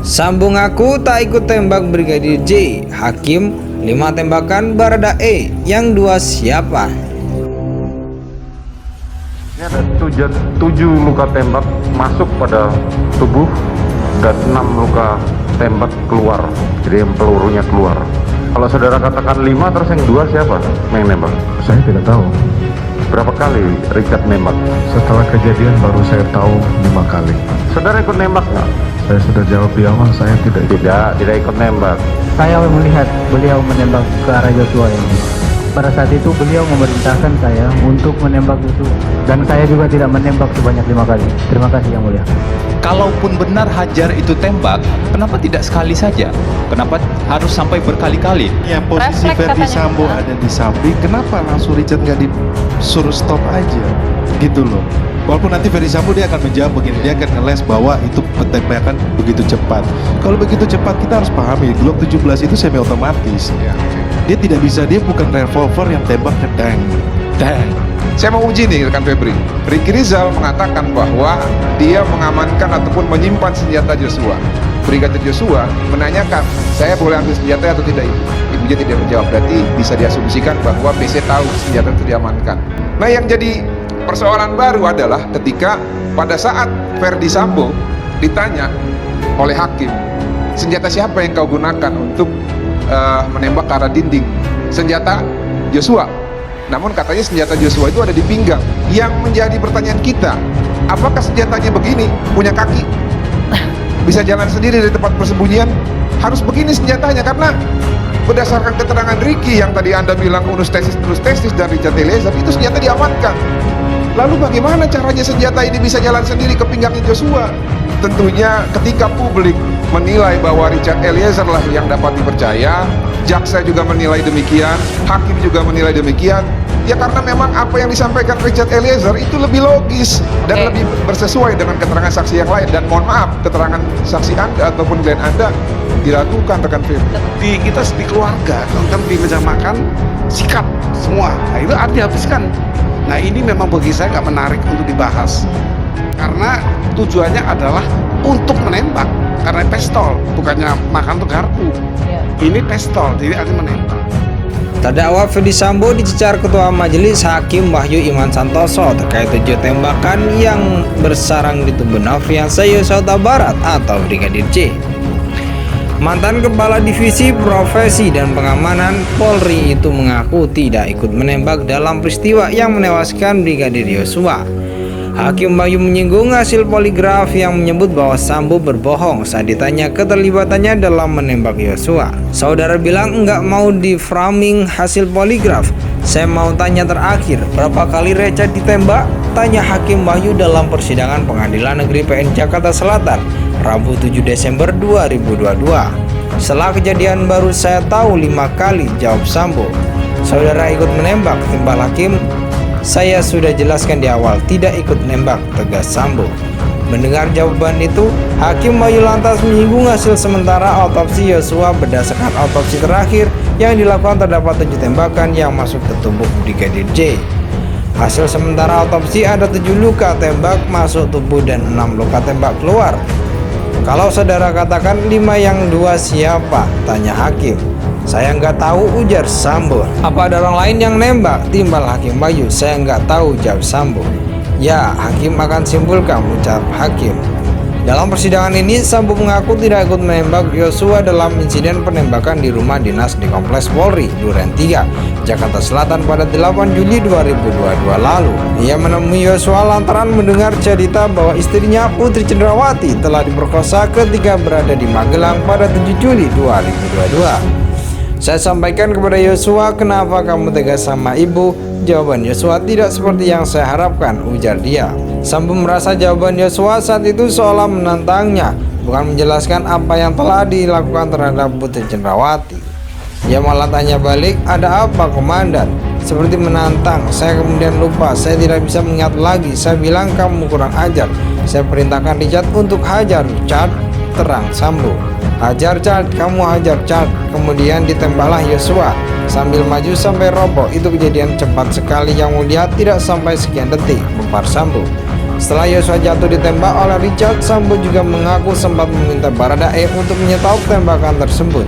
Sambo ngaku tak ikut tembak Brigadir J. Hakim 5 tembakan Baradae, yang 2 siapa? Ini ada 7 luka tembak masuk pada tubuh dan 6 luka tembak keluar, jadi yang pelurunya keluar. Kalau saudara katakan 5, terus yang 2 siapa yang nembak? Saya tidak tahu. Berapa kali Richard nembak? Setelah kejadian baru saya tahu 5 kali. Saudara ikut nembak nggak? Saya sudah jawab di awal, saya tidak ikut. Tidak ikut nembak. Saya melihat beliau menembak ke arah Joshua ini. Pada saat itu beliau memerintahkan saya untuk menembak Joshua, dan saya juga tidak menembak sebanyak 5 kali. Terima kasih Yang Mulia. Kalaupun benar Hajar itu tembak, kenapa tidak sekali saja? Kenapa harus sampai berkali-kali? Ya, posisi Refleks Verdi katanya. Sambo ada di samping, kenapa langsung Richard nggak disuruh stop aja? Gitu loh. Walaupun nanti Verdi Sambo dia akan menjawab begini, dia akan ngeles bahwa itu tembakan begitu cepat. Kalau begitu cepat kita harus pahami, Glock 17 itu semi otomatis. Dia tidak bisa, dia bukan revolver yang tembak ke dang. Saya mau uji nih rekan Febri. Ricky Rizal mengatakan bahwa dia mengamankan ataupun menyimpan senjata Joshua. Brigadir Joshua menanyakan, saya boleh ambil senjata atau tidak? Ibunya tidak menjawab, berarti bisa diasumsikan bahwa BC tahu senjata itu diamankan. Nah, yang jadi persoalan baru adalah ketika pada saat Verdi Sambo ditanya oleh hakim, senjata siapa yang kau gunakan untuk menembak ke arah dinding? Senjata Joshua. Namun katanya senjata Joshua itu ada di pinggang. Yang menjadi pertanyaan kita, apakah senjatanya begini, punya kaki, bisa jalan sendiri dari tempat persembunyian? Harus begini senjatanya, karena berdasarkan keterangan Ricky yang tadi Anda bilang unus tesis dan Richard Eliezer, itu senjata diamankan. Lalu bagaimana caranya senjata ini bisa jalan sendiri ke pinggangnya Joshua? Tentunya ketika publik menilai bahwa Richard Eliezer lah yang dapat dipercaya, jaksa juga menilai demikian, hakim juga menilai demikian, ya karena memang apa yang disampaikan Richard Eliezer itu lebih logis dan lebih bersesuai dengan keterangan saksi yang lain. Dan mohon maaf, keterangan saksi Anda ataupun klien Anda diragukan rekan Firly. Kita di keluarga, kan di meja makan sikat semua, nah itu arti dihabiskan. Nah ini memang bagi saya nggak menarik untuk dibahas, karena tujuannya adalah untuk menembak, karena pistol, bukannya makan tuh garpu. Ini pistol, jadi arti menembak. Terdakwa Verdi Sambo dicecar Ketua Majelis Hakim Wahyu Iman Santoso terkait 7 tembakan yang bersarang di tubuh Nofriansah Yosua Huta Barat atau Brigadir J. Mantan Kepala Divisi Profesi dan Pengamanan Polri itu mengaku tidak ikut menembak dalam peristiwa yang menewaskan Brigadir Yosua. Hakim Wahyu menyinggung hasil poligraf yang menyebut bahwa Sambo berbohong saat ditanya keterlibatannya dalam menembak Yosua. Saudara bilang enggak mau di framing hasil poligraf. Saya mau tanya terakhir, berapa kali Richard ditembak? Tanya Hakim Wahyu dalam persidangan Pengadilan Negeri PN Jakarta Selatan, Rabu 7 Desember 2022. Setelah kejadian baru saya tahu 5 kali, jawab Sambo. Saudara ikut menembak, timbal hakim. Saya sudah jelaskan di awal, tidak ikut nembak, tegas Sambo. Mendengar jawaban itu, Hakim Wahyu lantas menyinggung hasil sementara autopsi Yosua. Berdasarkan autopsi terakhir yang dilakukan, terdapat 7 tembakan yang masuk ke tubuh Brigadir J. Hasil sementara autopsi ada 7 luka tembak masuk tubuh dan 6 luka tembak keluar. Kalau saudara katakan 5 yang 2 siapa? Tanya hakim. Saya nggak tahu, ujar Sambo. Apa ada orang lain yang nembak? Timbal Hakim Wahyu. Saya nggak tahu, jawab Sambo. Ya, hakim akan simpulkan, ucap hakim. Dalam persidangan ini, Sambo mengaku tidak ikut menembak Yosua dalam insiden penembakan di rumah dinas di Kompleks Polri, Duren 3, Jakarta Selatan pada 8 Juli 2022 lalu. Ia menemui Yosua lantaran mendengar cerita bahwa istrinya Putri Cendrawati telah diperkosa ketika berada di Magelang pada 7 Juli 2022. Saya sampaikan kepada Yosua, kenapa kamu tegas sama ibu? Jawaban Yosua tidak seperti yang saya harapkan, ujar dia. Sambo merasa jawaban Yosua saat itu seolah menantangnya, bukan menjelaskan apa yang telah dilakukan terhadap Putri Cendrawati. Ia malah tanya balik, ada apa komandan? Seperti menantang. Saya kemudian lupa, saya tidak bisa mengingat lagi. Saya bilang kamu kurang ajar. Saya perintahkan Richard untuk hajar. Richard, terang Sambo. Hajar Chad, kamu hajar Chad. Kemudian ditembaklah Yosua sambil maju sampai roboh. Itu kejadian cepat sekali, yang mulia tidak sampai sekian detik, gempar Sambo. Setelah Yosua jatuh ditembak oleh Richard, Sambo juga mengaku sempat meminta Baradae untuk menyetop tembakan tersebut.